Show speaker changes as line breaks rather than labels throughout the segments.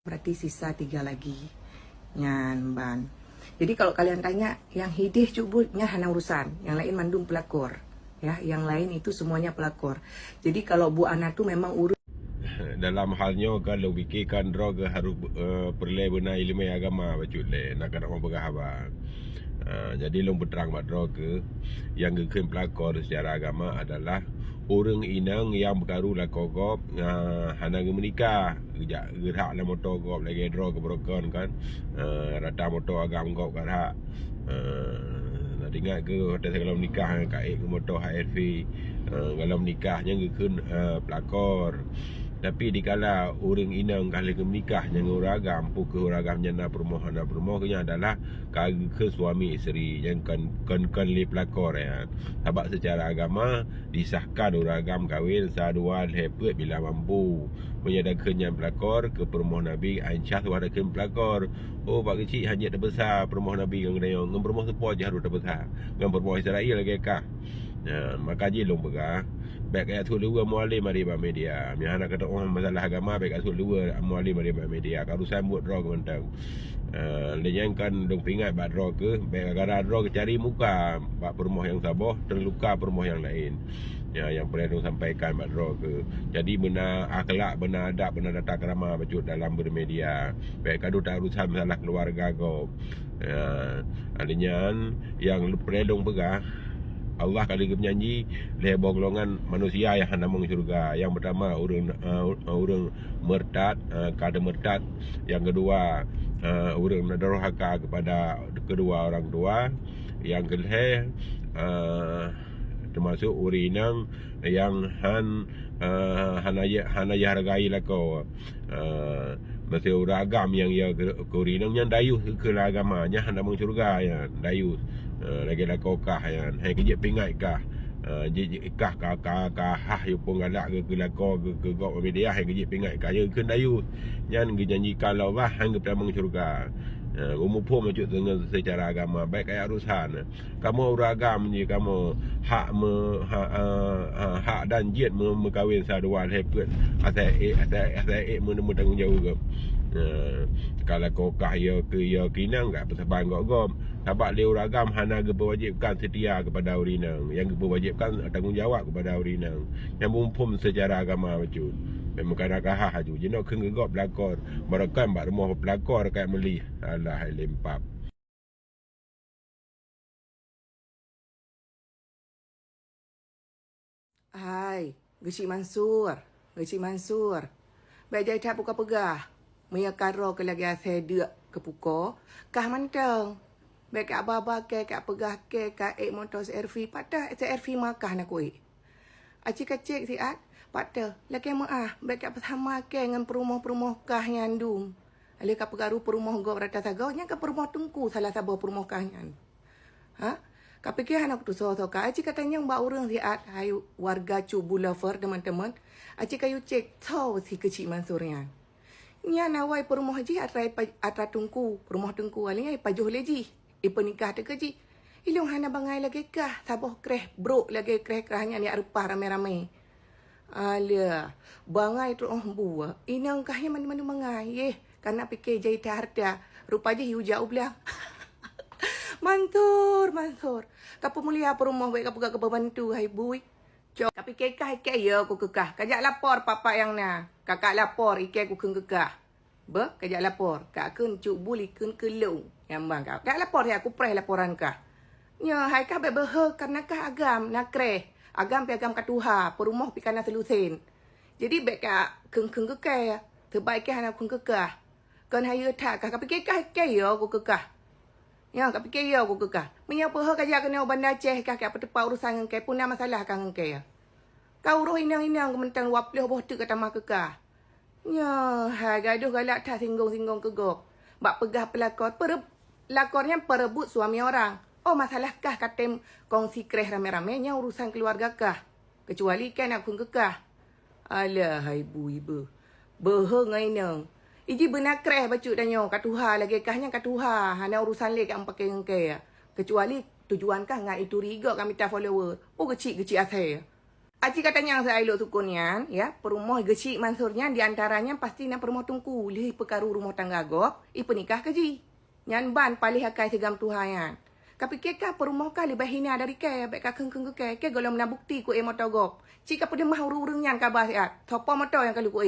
Berarti sisa 3 lagi. Nyan ban. Jadi kalau kalian tanya, yang hidih cubutnya hanya urusan, yang lain mandung pelakor. Ya, yang lain itu semuanya pelakor. Jadi kalau Bu Ana tu memang urus
dalam halnya kalau fikirkan draw ke harus perle benar ilmu agama bacut le nak nak mau bergahaban. Jadi long berterang mak draw ke yang gekem pelakor secara agama adalah orang inang yang berkaru lah kogop hana menikah gerak lah motor gop lagi draw ke broken kan rata motor agam gop kan hak nak ingat ke hotel kalau menikah kait ke motor HRV kalau menikahnya gekem pelakor. Tapi dikala orang inang kali ke menikah dengan orang agam, pukul orang agam nyana permohonan adalah ke suami isteri yang kan li pelakor ya. Sebab secara agama disahkan orang agam kahwin saduan hepet bila mampu menyatakan yang pelakor ke permohonan Nabi ancah wadakan pelakor. Oh pak kecil hanya terbesar permohonan Nabi dengan permohon sepuh je harus terbesar. Dengan permohon Israel lagi kah. Maka je long begah. Baik ayat tu dua mualim mari ba media. Mi anak kata orang masalah agama baik ayat tu dua mualim mari ba media. Kalau sambut draw ke mentang. Lenyang kan dong pingat ba draw ke baik gara draw ke cari muka ba permoh yang saboh terluka permoh yang lain. Ya yang pernah dong sampaikan ba draw ke. Jadi benar akhlak, benar adab, benar tata krama bacut dalam bermedia. Baik kadu tak urusan masalah keluarga kau. Adanya yang pernah dong pegah Allah kali menyanyi lebar golongan manusia yang hendak masuk syurga. Yang pertama orang murtad, kada murtad. Yang kedua orang durhaka kepada kedua orang tua. Yang ketiga termasuk urinang yang hanaya hargai lah kau. Masih orang agam yang ia urinang yang dayus ke agamanya hendak masuk syurga ya dayus. Lagi lah kau kah yang hai kejap pingat kah kah hah yo pun galak ke kau ke gok media hai kejap pingat kah ya ke dayu nyan janji kalau lah hang ke pertama syurga umur pun macam dengan secara agama baik kayak urusan kamu orang agam je kamu hak dan jet mengkawin saduan hepet asai tanggung jawab ke kalau kau kah ya ke ya kinang enggak persabang gom sebab dia orang agam hana berwajibkan setia kepada urinang yang berwajibkan tanggungjawab kepada urinang yang mumpum secara agama macam memang kadang-kadang haju jenak kengegop pelakor merekam bak rumah pelakor kat meli alah lempap.
Hai, Gecik Mansur. Gecik Mansur. Baik jai tak puka pegah. Maya karo ke lagi asai dek ke puka. Kah manteng. Baik kat abah-abah ke, kat pegah ke, kat motor CRV. Patah CRV makah nak kuih. Acik-acik siat. Patah. Laki maaf. Baik kat bersama ke dengan perumah-perumah kah nyandum. Alih kat pegaru perumah gop rata sagau. Yang kat perumah tengku salah sabah perumah kah nyan. Ha? Kau fikir anak tu so-so kau. Acik katanya mbak orang siat. Hai warga Cu Boulevard teman-teman. Acik kayu cek. Tahu si Kecik Mansurnya. Nya nawai perumah haji atra tungku. Perumah tungku alingnya pajuh leji. Ipa nikah tak keji. Ilung hana bangai lagi kah. Saboh kreh brok lagi kreh-krehnya ni arupah ramai-ramai. Alah. Bangai tu orang buah. Inang kahnya mana-mana bangai. Karena fikir jahit harta. Rupa je hiu jauh belah. Mansur. Kapu mulia perumah baik kapu gak kebantu. Hai bui. Cok. Tapi kekah ikai ya aku kekah. Kajak lapor papa yang na. Kakak lapor ikai aku kekah. Kajak lapor. Kak kun cuk buli kun kelung. Yang bang kau. Kak lapor ya aku preh laporan kah. Nya hai kah behe karena kah agam nak kreh. Agam pi agam katuha. Perumah pi kana selusin. Jadi baik kak keng kekah. Terbaik kah anak keng kekah. Kan hai tak kah. Tapi kekah ikai ya aku kekah. Ya, kau fikir ya aku kekah. Menyapa hak kajak kena bandar Aceh kah apa tepat urusan engkai pun ada masalah kang engkai ya. Kau uruh inang-inang kementang waplih boh tu kata mak kekah. Ya, hai gaduh galak tak singgung-singgung kegok. Bak pegah pelakor lakornya perebut suami orang. Oh, masalah kah katem kongsi kreh rame-ramenya urusan keluarga kah. Kecuali kan aku kekah. Alah, hai ibu. Beheng inang. Iji benar kreh bacuk danyo katuha lagi kahnya katuha hana urusan le kang pakai engkai. Kecuali tujuan kah ngai itu riga kami ta follower. Oh kecil asai. Aci katanya saya elok sukunian, ya, perumah gesik mansurnya di antaranya pasti nak perumah tungku, lih perkaru rumah tangga gop, nikah ke ji. Nyan ban palih akai segam tuhayan. Tapi kekah perumah kali bahina dari ke, baik ka keng ke golong na bukti ku motor gop. Cika pada mah urung nyan kabar siat. Topo motor yang kali ku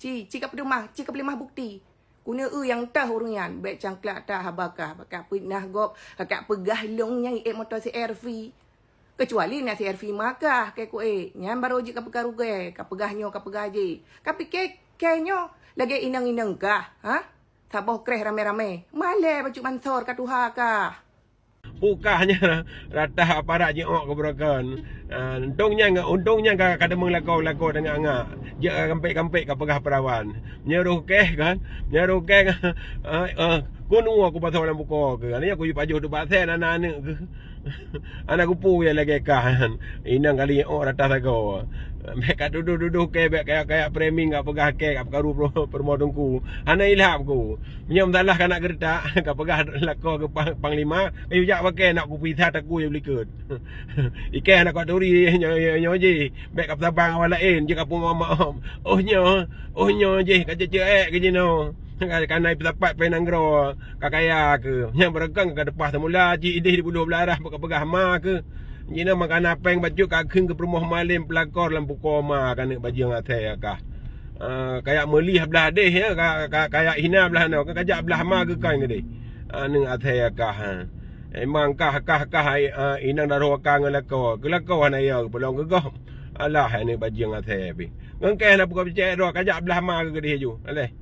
cika pada mah, cika boleh mah bukti. Kuna yang tah urung nyan, baik cangklak tah habakah, bakak pinah gop, kakak pegah long yang motor si RV. Kecuali nasi RV makah ke ku nyan baru je ka perkaru ke, ka pegahnyo ka pegaji. Tapi kenyo lagi inang-inang kah, ha? Saboh kreh rame-rame. Male baju mansor ka tuha kah.
Bukahnya rata aparat je ok keberakan. Untungnya kada menglakau-lakau dengan angak. Dia kampek-kampek ke pegah perawan. Menyeruh keh kan. Kunu aku pasal dalam buku ke. Ni aku pajuh tu pasal anak-anak ke. Anak kupu yang lagi kan. Inang kali ok rata sakau. Mereka duduk-duduk ke kayak framing kat pegah ke kat perkaru permodongku. Ana ilhap ku. Menyam salah kan nak gertak kat pegah lakau ke panglima. Ayo jak pakai nak ku pisah taku yang belikat. Ikan nak kat duri nyo je. Baik kat sabang awal lain je kat pun mama. Oh nyo je kat cecek ke jeno. Kan naik pesapat penanggro kakaya ke. Yang beregang ke depan semula cik idih di buluh belarah pegah ma ke. Jina makan apa yang baju kakeng ke perumah malim pelakor lampu koma kan baju yang atai kah. Kayak melih belah deh ya kayak hina belah no kajak belah ma ke kan ke deh. Nang atai kah. Emang kah inang daro kang lakor. Kelakor ana ya pelong gegom. Alah ni baju yang atai pi. Ngengkeh nak buka becek ro kajak belah ma ke deh ju. Aleh.